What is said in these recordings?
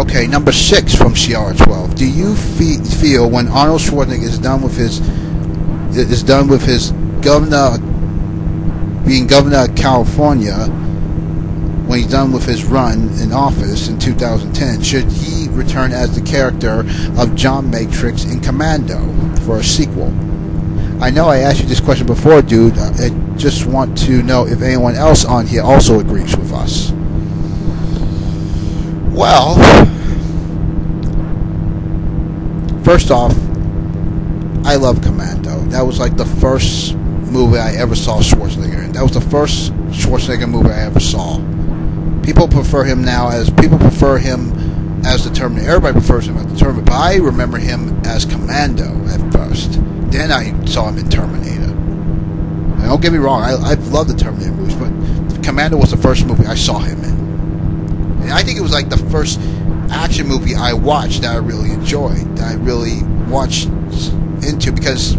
Okay, number 6 from CR12. Do you feel when Arnold Schwarzenegger is done with his being governor of California, when he's done with his run in office in 2010, should he return as the character of John Matrix in Commando for a sequel? I know I asked you this question before, dude. I just want to know if anyone else on here also agrees with us. Well, first off, I love Commando. That was like the first movie I ever saw Schwarzenegger in. That was the first Schwarzenegger movie I ever saw. People prefer him as the Terminator. Everybody prefers him as the Terminator, but I remember him as Commando at first. Then I saw him in Terminator. And don't get me wrong, I've loved the Terminator movies, but Commando was the first movie I saw him in. And I think it was like the first action movie I watched that I really enjoyed, that I really watched into, because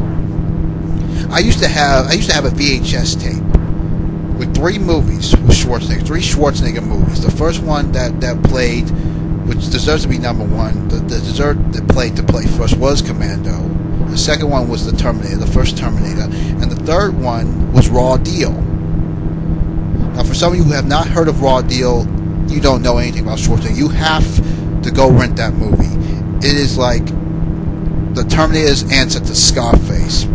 I used to have a VHS tape with 3 movies with Schwarzenegger, 3 Schwarzenegger movies. The first one that played, which deserves to be number 1, that played to play first was Commando. The second one was the Terminator, the first Terminator, and the third one was Raw Deal. Now, for some of you who have not heard of Raw Deal, you don't know anything about Schwarzenegger. You have to go rent that movie. It is like the Terminator's answer to Scarface,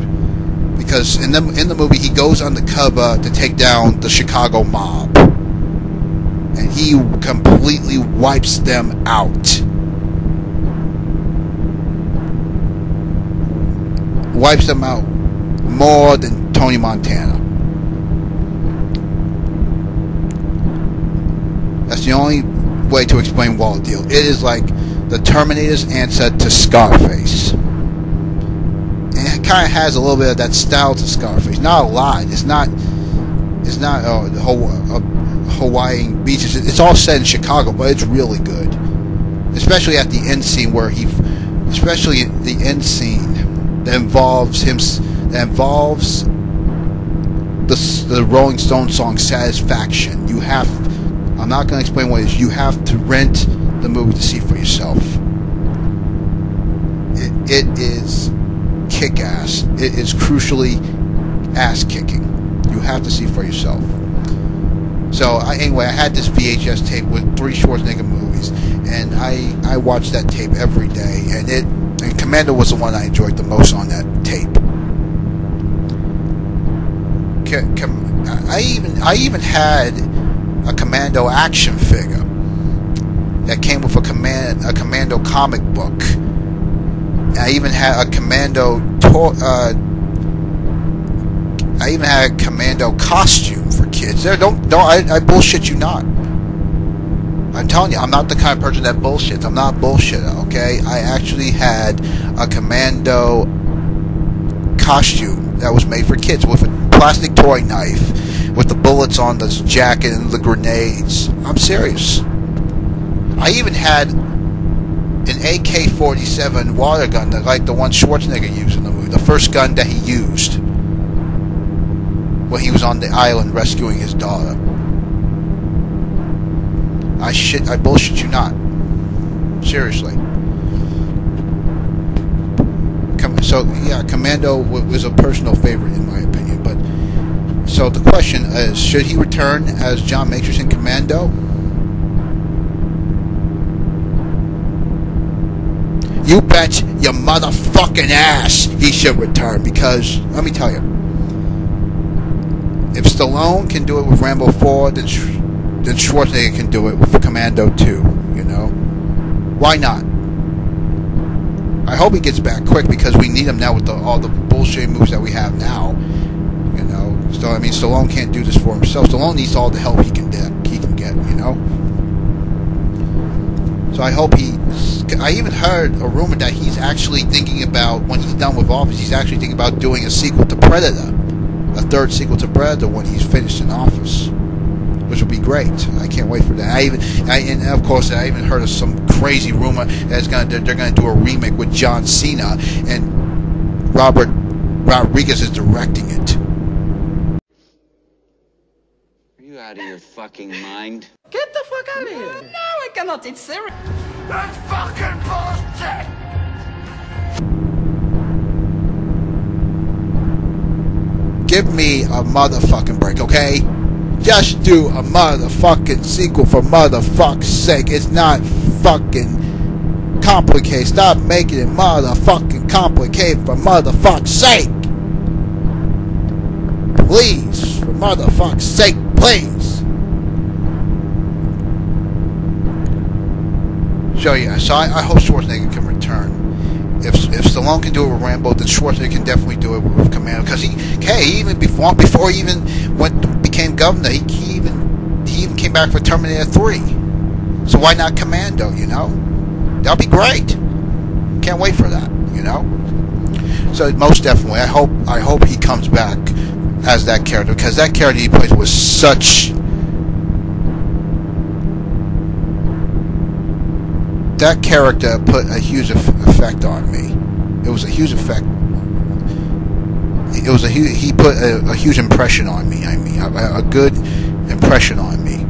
because in the movie he goes undercover to take down the Chicago mob, and he completely wipes them out. Wipes them out more than Tony Montana. That's the only way to explain Raw Deal. It is like the Terminator's answer to Scarface. And it kind of has a little bit of that style to Scarface. Not a lot. It's not Hawaiian beaches. It's all set in Chicago, but it's really good. Especially at the end scene that involves the Rolling Stones song Satisfaction. I'm not going to explain what it is. You have to rent the movie to see for yourself. It is kick-ass. It is crucially ass-kicking. You have to see for yourself. So, anyway, I had this VHS tape with 3 Schwarzenegger movies, and I watched that tape every day, and Commando was the one I enjoyed the most on that tape. I even had a Commando action figure that came with a Commando comic book. I even had a Commando costume for kids. I bullshit you not. I'm telling you, I'm not the kind of person that bullshits. I'm not a bullshitter, okay? I actually had a Commando costume that was made for kids with a plastic toy knife, with the bullets on the jacket and the grenades. I'm serious. I even had an AK-47 water gun, like the one Schwarzenegger used in the movie. The first gun that he used when he was on the island rescuing his daughter. I bullshit you not. Seriously. So, yeah, Commando was a personal favorite in my opinion. But so the question is, should he return as John Matrix in Commando? You bet your motherfucking ass he should return, because, let me tell you, if Stallone can do it with Rambo 4, then Schwarzenegger can do it with Commando 2, you know? Why not? I hope he gets back quick, because we need him now with all the bullshit moves that we have now, you know? So, I mean, Stallone can't do this for himself. Stallone needs all the help he can get, you know? So I hope I even heard a rumor that he's actually thinking about, when he's done with office, he's actually thinking about doing a sequel to Predator. A 3rd sequel to Predator when he's finished in office, which would be great. I can't wait for that. And of course, I even heard of some crazy rumor that they're going to do a remake with John Cena, and Robert Rodriguez is directing it. Are you out of your fucking mind? Get the fuck out of here! No, I cannot. It's serious. That's fucking bullshit! Give me a motherfucking break, okay? Just do a motherfucking sequel for motherfuck's sake. It's not fucking complicated. Stop making it motherfucking complicated for motherfuck's sake. Please, for motherfuck's sake, please. So yeah, so I hope Schwarzenegger can return. If Stallone can do it with Rambo, then Schwarzenegger can definitely do it with Commando. Because he even before he even became governor, he even came back for Terminator 3. So why not Commando? You know, that'll be great. Can't wait for that. You know. So most definitely, I hope he comes back as that character, because that character he played was such. That character put a huge effect on me. It was a huge effect. It was he put a huge impression on me. I mean, a good impression on me.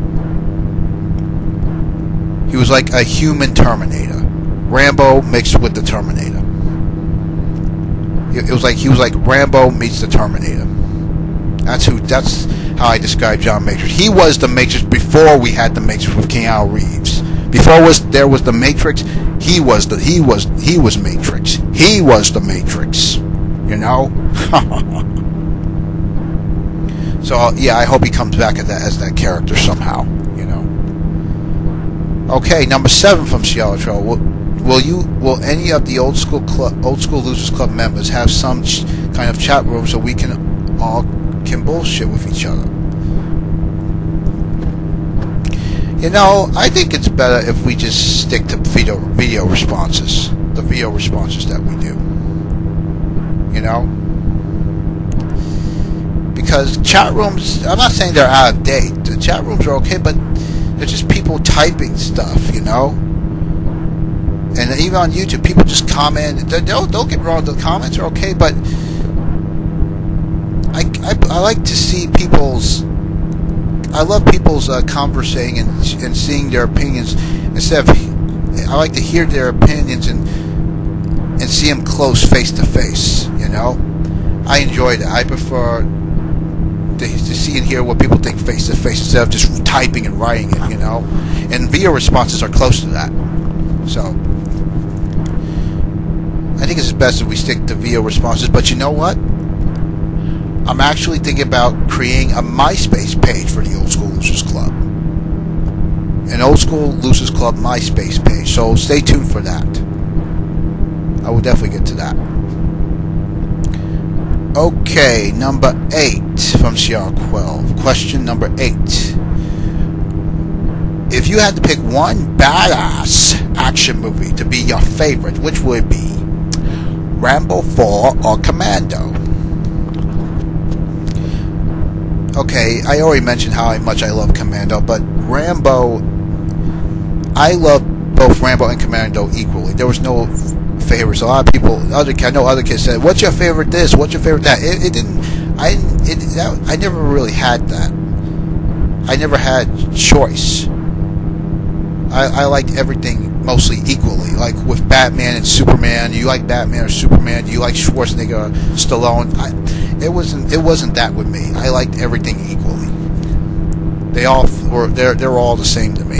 He was like a human Terminator. Rambo mixed with the Terminator. It was like he was like Rambo meets the Terminator. That's how I describe John Matrix. He was the Matrix before we had the Matrix with Keanu Reeves. Before there was the Matrix, he was Matrix. He was the Matrix. You know? So yeah, I hope he comes back as that character somehow, you know. Okay, number 7 from Seattle. Will any of the old school Losers Club members have some kind of chat room so we can all bullshit with each other? You know, I think it's better if we just stick to video responses. The video responses that we do. You know? Because chat rooms, I'm not saying they're out of date. The chat rooms are okay, but they're just people typing stuff, you know? And even on YouTube, people just comment. Don't get me wrong, the comments are okay, but I like to see people's... I love people's conversating and seeing their opinions instead of... I like to hear their opinions and see them close, face to face, you know? I enjoy that. I prefer to see and hear what people think face to face instead of just typing and writing it, you know? And video responses are close to that. So, I think it's best if we stick to video responses, but you know what? I'm actually thinking about creating a MySpace page for the Old School Losers Club. An Old School Losers Club MySpace page. So stay tuned for that. I will definitely get to that. Okay, number 8 from CR12. Question number 8. If you had to pick one badass action movie to be your favorite, which would it be? Rambo 4 or Commando? Okay, I already mentioned how much I love Commando, but Rambo, I love both Rambo and Commando equally. There was no favorites. A lot of people, I know other kids said, "What's your favorite this? What's your favorite that?" I never really had that. I never had choice. I liked everything mostly equally. Like with Batman and Superman, you like Batman or Superman, you like Schwarzenegger or Stallone. It wasn't that with me. I liked everything equally. They're all the same to me.